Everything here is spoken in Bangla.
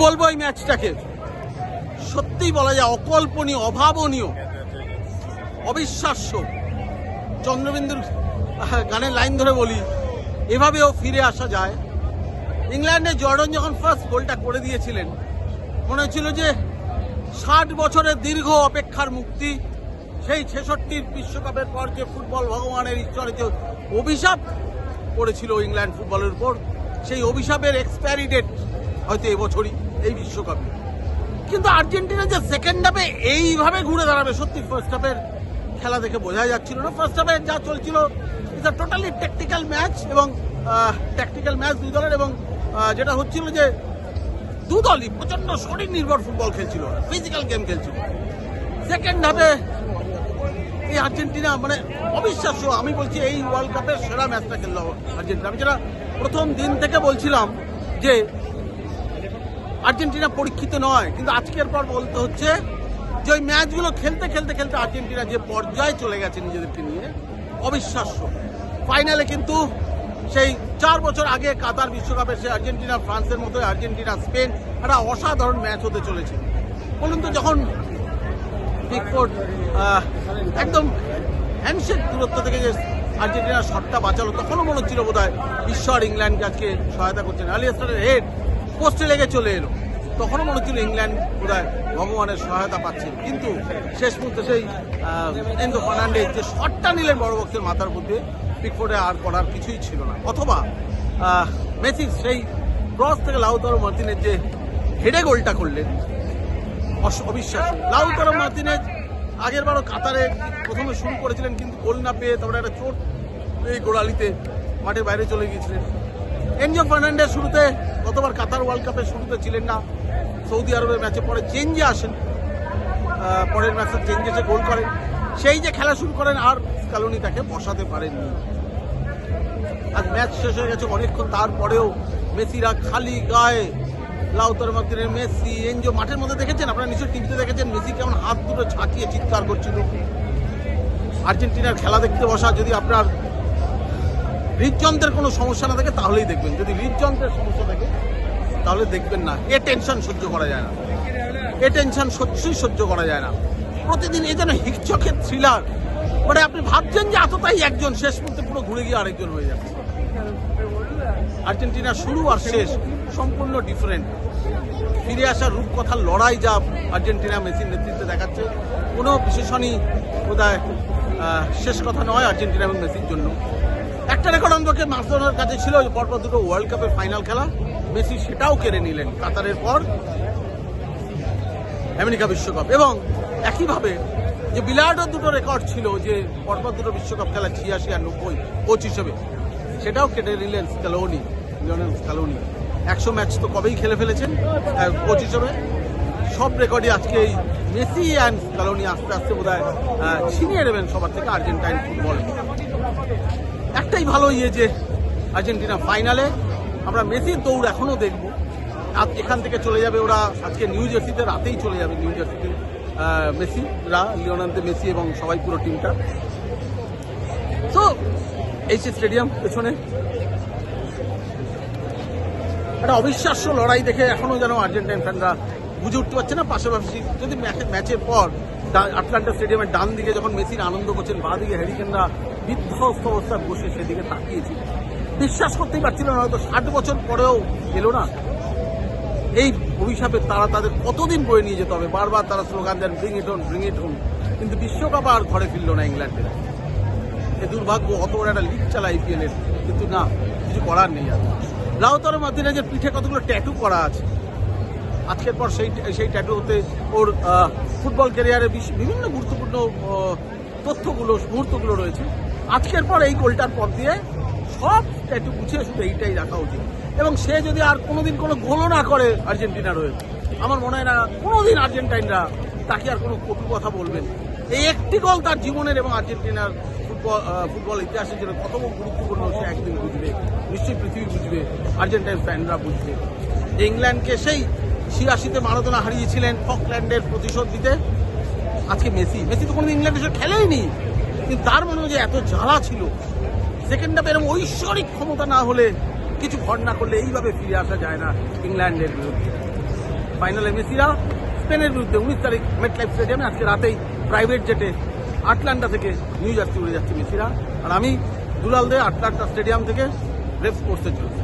বলবো এই ম্যাচটাকে, সত্যিই বলা যায় অকল্পনীয়, অভাবনীয়, অবিশ্বাস্য। চন্দ্রবিন্দুর গানের লাইন ধরে বলি, এভাবেও ফিরে আসা যায়। ইংল্যান্ডে জর্ডন যখন ফার্স্ট গোলটা করে দিয়েছিলেন, মনে হচ্ছিল যে 60 বছরের দীর্ঘ অপেক্ষার মুক্তি। সেই 66 বিশ্বকাপের পর যে ফুটবল ভগবানের ঈশ্বরের যে অভিশাপ পড়েছিল ইংল্যান্ড ফুটবলের উপর, সেই অভিশাপের এক্সপায়ারি ডেট হয়তো এবছরই এই বিশ্বকাপে। কিন্তু আর্জেন্টিনা যে সেকেন্ড হাফে এইভাবে ঘুরে দাঁড়াবে, সত্যি ফার্স্ট হাফের খেলা দেখে বোঝা যাচ্ছিল না। ফার্স্ট হাফে যা চলছিল it's a totally tactical match, এবং ট্যাকটিক্যাল ম্যাচ দুই দলের, এবং যেটা হচ্ছিল যে দু দলই প্রচন্ড শরীর নির্ভর ফুটবল খেলছিল, ফিজিক্যাল গেম খেলছিল। সেকেন্ড হাফে এই আর্জেন্টিনা মানে অবিশ্বাস্য। আমি বলছি এই ওয়ার্ল্ড কাপের সেরা ম্যাচটা খেললো আর্জেন্টিনা। আমি যেটা প্রথম দিন থেকে বলছিলাম যে আর্জেন্টিনা পরীক্ষিত নয়, কিন্তু আজকের পর বলতে হচ্ছে যে ওই ম্যাচগুলো খেলতে খেলতে খেলতে আর্জেন্টিনা যে পর্যায়ে চলে গেছে নিজেদেরকে নিয়ে, অবিশ্বাস্য। ফাইনালে কিন্তু সেই 4 বছর আগে কাতার বিশ্বকাপে সে আর্জেন্টিনা ফ্রান্সের মতো, আর্জেন্টিনা স্পেন, একটা অসাধারণ ম্যাচ হতে চলেছে। বলুন তো, যখন পিকফোর্ড একদম হ্যান্ডশেক দূরত্ব থেকে যে আর্জেন্টিনার শটটা বাঁচালো, তখনও মনে হচ্ছিল বোধহয় ঈশ্বর ইংল্যান্ডকে আজকে সহায়তা করছেন। আলিয়াস্টারের হেড পোস্টে লেগে চলে এলো, তখনও মনে হচ্ছিল ইংল্যান্ড বোধহয় ভগবানের সহায়তা পাচ্ছে। কিন্তু শেষ মুহূর্তে সেই এনজো ফার্নান্ডেজ যে শটটা নিলেন বড় বক্সের মাথার মধ্যে, পিকফোর্ডে আর করার কিছুই ছিল না। অথবা মেসি সেই ক্রস থেকে লাউতারো মার্টিনেজ যে হেডে গোলটা করলেন, অবিশ্বাস্য। লাউতারো মার্টিনেজ আগের বারও কাতারে প্রথমে শুরু করেছিলেন, কিন্তু গোল না পেয়ে তারপরে একটা চোট এই গোড়ালিতে মাঠের বাইরে চলে গিয়েছিলেন। এনজো ফার্নান্ডেজ শুরুতে গতবার কাতার ওয়ার্ল্ড কাপের শুরুতে ছিলেন না, সৌদি আরবের ম্যাচে পরে চেঞ্জে আসেন, পরের ম্যাচে চেঞ্জে এসে গোল করেন। সেই যে খেলা শুরু করেন, আর স্ক্যালোনি তাকে বসাতে পারেননি। আজ ম্যাচ শেষ হয়ে গেছে অনেকক্ষণ, তারপরেও মেসিরা খালি গায়ে, লাউতারো মার্টিনেজ, মেসি, এনজো মাঠের মধ্যে দেখেছেন আপনারা, নিশ্চয়ই টিভিতে দেখেছেন মেসি কেমন হাত দুটো ঝাঁকিয়ে চিৎকার করছিল। আর্জেন্টিনার খেলা দেখতে বসা, যদি আপনার হৃদযন্ত্রের কোনো সমস্যা না থাকে তাহলেই দেখবেন, যদি হৃদযন্ত্রের সমস্যা থাকে তাহলে দেখবেন না। এ টেনশন সহ্য করা যায় না, এ টেনশন সত্যিই সহ্য করা যায় না। প্রতিদিন এই যেন হিকচকের থ্রিলার, মানে আপনি ভাবছেন যে এতটাই একজন, শেষ মুহূর্তে পুরো ঘুরে গিয়ে আরেকজন হয়ে যাচ্ছে। আর্জেন্টিনা শুরু আর শেষ সম্পূর্ণ ডিফারেন্ট। ফিরে আসার রূপকথার লড়াই যা আর্জেন্টিনা মেসির নেতৃত্বে দেখাচ্ছে, কোনো বিশেষণই বোধহয় শেষ কথা নয় আর্জেন্টিনা এবং মেসির জন্য। একটা রেকর্ড অন্তকে মারাদোনার কাছে ছিল, পরপর দুটো ওয়ার্ল্ড কাপের ফাইনাল খেলা, মেসি সেটাও কেড়ে নিলেন কাতারের পর আমেরিকা বিশ্বকাপ। এবং একইভাবে যে বিলার্ডের দুটো রেকর্ড ছিল, যে পরপর দুটো বিশ্বকাপ খেলা 86 আর 90 কোচ হিসেবে, সেটাও কেটে নিলেন স্ক্যালোনি, লিওনেল স্ক্যালোনি। 100 ম্যাচ তো কবেই খেলে ফেলেছেন কোচ হিসেবে। সব রেকর্ডই আজকে এই মেসি অ্যান্ড স্ক্যালোনি আস্তে আস্তে বোধহয় ছিনিয়ে নেবেন সবার থেকে আর্জেন্টাইন ফুটবল। একটাই ভালো যে আর্জেন্টিনা ফাইনালে আমরা মেসির দৌড় এখনও দেখব। এখান থেকে চলে যাবে ওরা আজকে নিউ জার্সিতে, রাতেই চলে যাবে নিউ জার্সিতে মেসিরা, লিওনেল মেসি এবং সবাই পুরো টিমটা। তো এই স্টেডিয়াম পেছনে একটা অবিশ্বাস্য লড়াই দেখে এখনও যেন আর্জেন্টাইন ফ্যানরা বুঝে উঠতে পারছে না। পাশাপাশি যদি ম্যাচের পর আটলান্টা স্টেডিয়ামের ডান দিকে যখন মেসির আনন্দ করছেন, বাঁ দিকে হ্যারিকেনরা বিধ্বস্ত অবস্থায় বসে সেদিকে তাকিয়েছি, বিশ্বাস করতেই পারছিল না। হয়তো 60 বছর পরেও এলো না এই অভিশাপের তারা, তাদের কতদিন বয়ে নিয়ে যেতে হবে। বারবার তারা স্লোগান দেন bring it home, bring it home, কিন্তু বিশ্বকাপ আর ঘরে ফিরল না ইংল্যান্ডের। এ দুর্ভাগ্য, অত বড় একটা লিগ চালা IPL এর, কিন্তু না, কিছু করার নেই। আর লাউতারো মার্টিনেজের পিঠে কতগুলো ট্যাটু করা আছে, আজকের পর সেই ট্যাটু হতে ওর ফুটবল ক্যারিয়ারে বিভিন্ন গুরুত্বপূর্ণ মুহূর্তগুলো রয়েছে। আজকের পর এই গোলটার পর দিয়ে সব ট্যাটু গুছিয়ে শুধু এইটাই রাখা উচিত। এবং সে যদি আর কোনোদিন কোনো গোলও না করে আর্জেন্টিনার হয়ে, আমার মনে হয় না কোনোদিন আর্জেন্টাইনরা তাকে আর কোনো কটু কথা বলবেন। এই একটি গোল তার জীবনের এবং আর্জেন্টিনার ফুটবল ইতিহাসের জন্য কত গুরুত্বপূর্ণ সে একদিন বুঝবে, নিশ্চয়ই পৃথিবী বুঝবে, আর্জেন্টাইন ফ্যানরা বুঝবে। ইংল্যান্ডকে সেই 86-তে মারাদোনা হারিয়েছিলেন ফকল্যান্ডের প্রতিশোধ দিতে, আজকে মেসি তো কোনোদিন ইংল্যান্ডের সাথে খেলেইনি, কিন্তু তার মনে হয় যে এত জ্বালা ছিল। সেকেন্ড হাফে এরকম ঐশ্বরিক ক্ষমতা না হলে, কিছু ভর না করলে এইভাবে ফিরে আসা যায় না ইংল্যান্ডের বিরুদ্ধে। ফাইনালে মেসিরা স্পেনের বিরুদ্ধে 19 তারিখ মেটলাইফ স্টেডিয়ামে আজকে রাতেই প্রাইভেট জেটে আটলান্টা থেকে নিউ জার্সি উড়ে যাচ্ছে মেসিরা। আর আমি দুলাল দে আটলান্টা স্টেডিয়াম থেকে রেপ স্পোর্টসে চলছি।